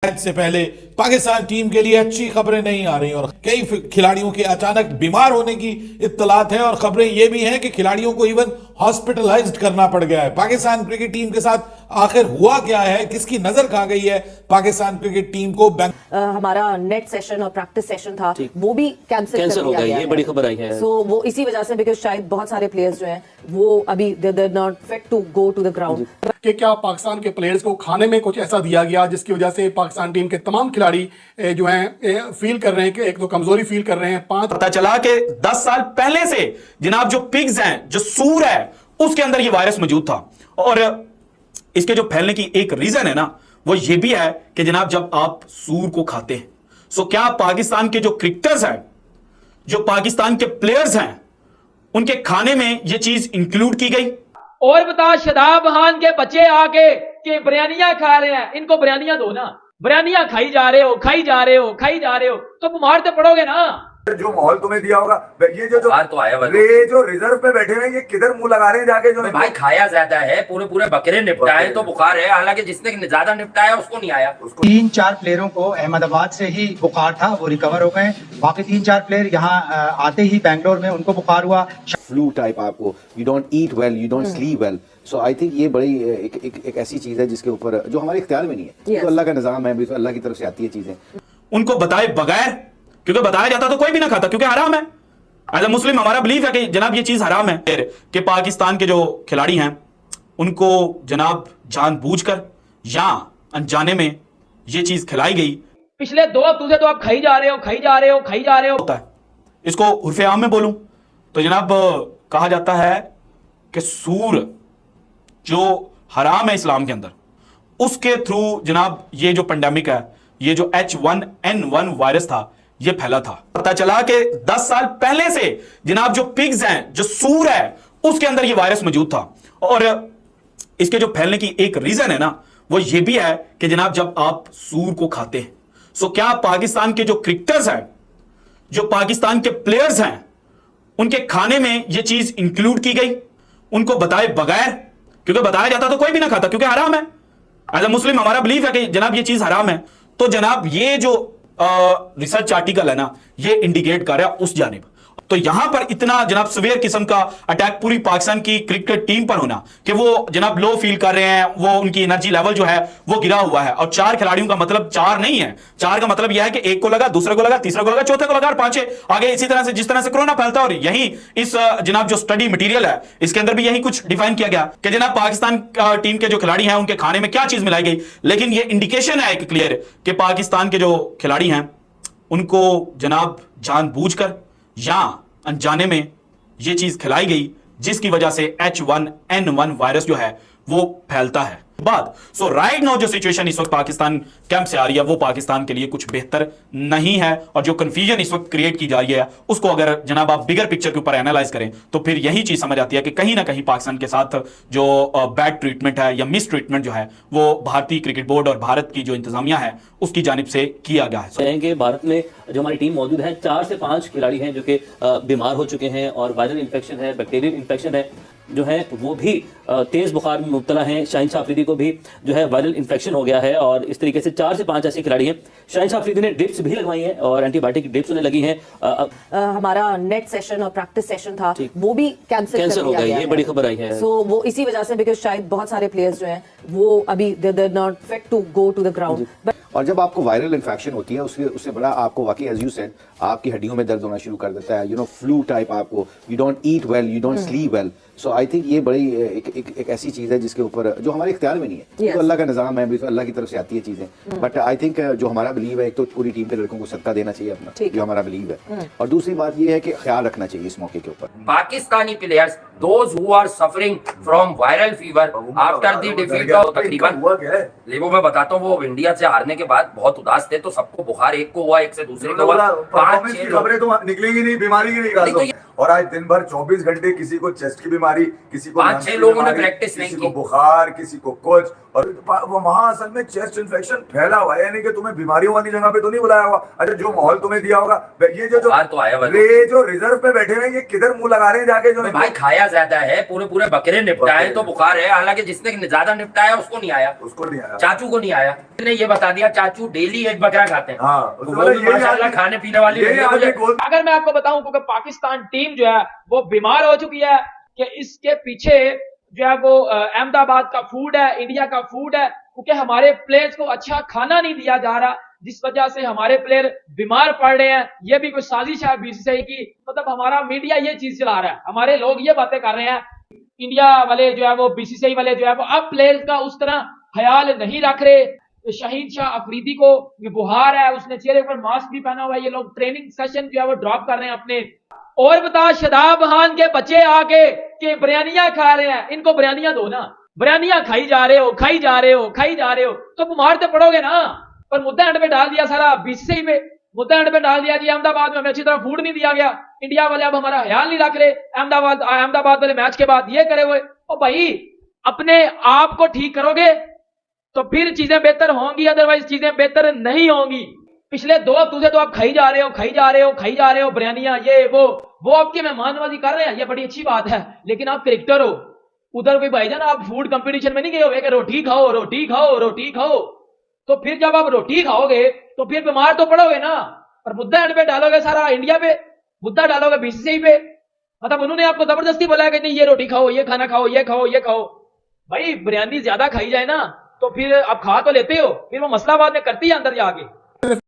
Match से पहले Pakistan team के लिए अच्छी खबरें नहीं आ रही और कई खिलाड़ियों के अचानक बीमार होने की इत्तलात है और खबरें ये भी हैं कि खिलाड़ियों को इवन हॉस्पिटलाइज्ड करना पड़ गया है। पाकिस्तान क्रिकेट टीम के साथ आखिर हुआ क्या है, किसकी नजर खा गई है पाकिस्तान क्रिकेट टीम को? हमारा नेट सेशन और प्रैक्टिस सेशन था वो भी कैंसिल हो गया, ये बड़ी खबर आई है। सो वो इसी वजह से, बिकॉज शायद बहुत सारे प्लेयर्स जो हैं वो अभी they not fit to go to the ground. कि क्या पाकिस्तान के प्लेयर्स को खाने में कुछ ऐसा दिया गया जिसकी वजह से पाकिस्तान टीम के तमाम खिलाड़ी जो हैं फील कर रहे हैं कि एक तो कमजोरी फील कर रहे हैं। पता चला कि 10 साल पहले से जनाब जो पिग्स हैं, जो सूर है, उसके अंदर ये वायरस मौजूद था और इसके जो फैलने की एक रीजन है ना, वो ये भी है कि जनाब जब आप सूर को खाते हैं, सो क्या पाकिस्तान के जो क्रिकेटर्स हैं, जो पाकिस्तान के प्लेयर्स हैं, उनके खाने में ये चीज इंक्लूड की गई? और बता, शदाब खान के बच्चे आके कि बिरयानियां खा रहे हैं, इनको बिरयानियां दो ना। बिरयानियां खाई जा रहे हो, खाई जा रहे हो, खाई जा रहे हो, तो बीमार तो पड़ोगे ना। जो माहौल तुम्हें दिया होगा, ये जो तो आया ये जो रिजर्व पे बैठे हुए, ये किधर मुंह लगा रहे हैं जाके? जो भाई खाया ज्यादा है, पूरे पूरे बकरे निपटाए तो बुखार है, हालांकि जिसने ज्यादा निपटाया उसको नहीं आया। 3-4 प्लेयरों को अहमदाबाद से ही बुखार था, वो रिकवर हो गए। बाकी 3-4 प्लेयर यहाँ आते ही बैंगलोर में उनको बुखार हुआ। फ्लू टाइप आपको, you don't eat well, you don't sleep well. So I think ये बड़ी एक ऐसी चीज है जिसके ऊपर जो हमारे इख्तियार में नहीं है। तो अल्लाह का निजाम है, तो अल्लाह की तरफ से आती है चीजें। उनको बताए बगैर, क्योंकि बताया जाता तो कोई भी ना खाता, क्योंकि हराम है। एज ए मुस्लिम हमारा बिलीफ है कि जनाब ये चीज हराम है कि पाकिस्तान के जो खिलाड़ी हैं उनको जनाब जानबूझकर या अनजाने में ये चीज खिलाई गई। पिछले 2 हफ्तों से तो आप खाई जा रहे हो, खाई जा रहे हो, खाई जा रहे हो। होता है, इसको उर्फे आम में बोलूं तो जनाब कहा जाता है कि सूर जो हराम है इस्लाम के अंदर, उसके थ्रू जनाब ये जो पेंडेमिक है, ये जो H1N1 वायरस था, ये फैला था। पता चला कि 10 साल पहले से जनाब जो पिग्स हैं, जो सूर है, उसके अंदर ये वायरस मौजूद था और इसके जो फैलने की एक रीजन है ना, वो ये भी है कि जनाब जब आप सूर को खाते हैं, सो क्या पाकिस्तान के जो क्रिकेटर्स हैं, जो पाकिस्तान के प्लेयर्स हैं, उनके खाने में ये चीज इंक्लूड की गई उनको बताए बगैर? क्योंकि बताया जाता तो कोई भी ना खाता, क्योंकि हराम है। एज ए मुस्लिम हमारा बिलीफ है कि जनाब ये चीज हराम है। तो जनाब ये जो रिसर्च आर्टिकल है ना, ये इंडिकेट कर रहा है उस जानिब। तो यहां पर इतना जनाब सवेयर किस्म का अटैक पूरी पाकिस्तान की क्रिकेट टीम पर होना कि वो जनाब लो फील कर रहे हैं, वो उनकी एनर्जी लेवल जो है वो गिरा हुआ है। और 4 खिलाड़ियों का मतलब 4 नहीं है, 4 का मतलब यह है कि एक को लगा, दूसरे को लगा, तीसरे को लगा, चौथे को लगा और 5 आगे। इसी तरह से जिस तरह से कोरोना फैलता है, और यही इस जनाब जो स्टडी मटीरियल है, इसके अंदर भी यही कुछ डिफाइन किया गया कि जनाब पाकिस्तान टीम के जो खिलाड़ी हैं उनके खाने में क्या चीज मिलाई गई। लेकिन ये इंडिकेशन है एक क्लियर कि पाकिस्तान के जो खिलाड़ी हैं उनको जनाब जानबूझकर या अनजाने में ये चीज खिलाई गई, जिसकी वजह से H1N1 वायरस जो है वो फैलता है। बात सो राइट नाउ जो सिचुएशन इस वक्त पाकिस्तान कैंप से आ रही है, वो पाकिस्तान के लिए कुछ बेहतर नहीं है। और जो कंफ्यूजन इस वक्त क्रिएट की जा रही है, उसको अगर जनाब आप बिगर पिक्चर के ऊपर एनालाइज करें तो फिर यही चीज समझ आती है कि कहीं ना कहीं पाकिस्तान के साथ जो बैड ट्रीटमेंट है या मिस ट्रीटमेंट जो है, वो भारतीय क्रिकेट बोर्ड और भारत की जो इंतजामिया है उसकी जानिब से किया गया है। भारत में जो हमारी टीम मौजूद है, 4 से 5 खिलाड़ी हैं जो कि बीमार हो चुके हैं और वायरल इन्फेक्शन है, बैक्टीरियल इन्फेक्शन है जो है, वो भी तेज बुखार में मुब्तला हैं। शाहीन शाह अफरीदी को भी जो है वायरल इन्फेक्शन हो गया है और इस तरीके से 4 से 5 ऐसे खिलाड़ी हैं। शाहीन शाह अफरीदी ने ड्रिप्स भी लगवाई हैं और एंटीबायोटिक ड्रिप्स उन्हें लगी हैं। हमारा नेट सेशन और प्रैक्टिस सेशन था वो भी कैंसिल हो गया, ये बड़ी खबर आई है। सो वो इसी वजह से, बिकॉज शायद बहुत सारे प्लेयर्स जो हैं वो अभी they not fit to go to the ground. और जब आपको वायरल इन्फेक्शन होती है, उससे बड़ा आपको वाकई एज यू सेड आपकी हड्डियों में दर्द होना शुरू कर देता है। फ्लू टाइप आपको, you don't eat well, you don't sleep well. So I think ये बड़ी एक ऐसी चीज है जिसके ऊपर जो हमारे इख्तियार में नहीं है। तो अल्लाह का निजाम है, तो अल्लाह की तरफ से आती है चीजें। बट आई थिंक जो हमारा बिलीव है, एक तो पूरी टीम के लड़कों को सदका देना चाहिए अपना, जो हमारा बिलीव है। और दूसरी बात ये है कि ख्याल रखना चाहिए इस मौके के ऊपर। Pakistani players, those who are suffering from viral fever after the defeat of, तकरीबन लेवो मैं बताता हूँ, वो इंडिया से हारने के बाद बहुत उदास थे। तो सबको बुखार, एक को हुआ, एक से दूसरे को हुआ, 5-6 खबरें तो निकलेंगी नहीं, बीमारी की नहीं। और आज दिन भर 24 घंटे किसी को चेस्ट की बीमारी, किसी को 5-6 लोगों ने प्रैक्टिस नहीं की, किसी को बुखार, किसी को कुछ, और वो वहां असल में चेस्ट इन्फेक्शन फैला हुआ है, यानी कि तुम्हें बीमारियों वाली जगह पे तो नहीं बुलाया हुआ। अच्छा, जो माहौल तुम्हें दिया होगा, ये जो तो आया ये जो रिजर्व पे बैठे हुए हैं, ये किधर मुंह लगा रहे हैं जाके? जो भाई खाया ज्यादा है, पूरे बकरे निपटाए तो बुखार है, हालांकि जिसने ज्यादा निपटाया उसको नहीं आया, चाचू को नहीं आया। ने ये बता दिया चाचू डेली एक बकरा खाते हैं। माशाल्लाह खाने पीने वाली। अगर मैं आपको बताऊं क्योंकि पाकिस्तान टीम जो है वो बीमार हो चुकी है कि इसके पीछे जो है वो अहमदाबाद का फूड है, इंडिया का फूड है, क्योंकि हमारे प्लेयर्स को अच्छा खाना नहीं दिया जा रहा, जिस वजह से हमारे प्लेयर बीमार पड़ रहे हैं। ये भी कोई साजिश है बीसीसीआई की, मतलब हमारा मीडिया ये चीज चला रहा है, हमारे लोग ये बातें कर रहे हैं। इंडिया वाले जो है वो बीसीसीआई वाले जो है वो अब प्लेयर्स का उस तरह ख्याल नहीं रख रहे। शाहीन शाह अफरीदी को ये बुखार है, उसने चेहरे पर मास्क भी पहना हुआ है, ये लोग ट्रेनिंग सेशन जो है वो ड्रॉप कर रहे हैं अपने। और बता शादाब खान के बच्चे आके कि बिरयानियां खा रहे हैं, इनको बिरयानियां दो ना, बिरयानियां खाई जा रहे हो, खाई जा रहे हो, खाई जा रहे हो, तो बीमार तो पड़ोगे ना। पर मुद्दा एंड पे डाल दिया सारा बीसीसीआई पे, मुद्दा एंड पे डाल दिया जी अहमदाबाद में हमें अच्छी तरह फूड नहीं दिया गया, इंडिया वाले अब हमारा ख्याल नहीं रख रहे, अहमदाबाद वाले मैच के बाद ये करे हुए। ओ भाई, अपने आप को ठीक करोगे तो फिर चीजें बेहतर होंगी, अदरवाइज चीजें बेहतर नहीं होंगी। पिछले 2 हफ्तों से तो आप खाई जा रहे हो, खाई जा रहे हो, खाई जा रहे हो बिरयानियां, ये वो आपकी मेहमानबाजी कर रहे हैं, ये बड़ी अच्छी बात है, लेकिन आप क्रिकेटर हो। उधर कोई भाईजान आप फूड कंपटीशन में नहीं गए हो कि रोटी खाओ, रोटी खाओ, रोटी खाओ। तो फिर जब आप रोटी खाओगे तो फिर बीमार तो पड़ोगे ना। और मुद्दा एंड पे डालोगे सारा इंडिया पे, मुद्दा डालोगे बीसीसीआई पे, मतलब उन्होंने आपको जबरदस्ती बोला कि नहीं ये रोटी खाओ, ये खाना खाओ, ये खाओ, ये खाओ। भाई बिरयानी ज्यादा खाई जाए ना तो फिर आप खा तो लेते हो, फिर वो मसला बाद में करती है अंदर जाके।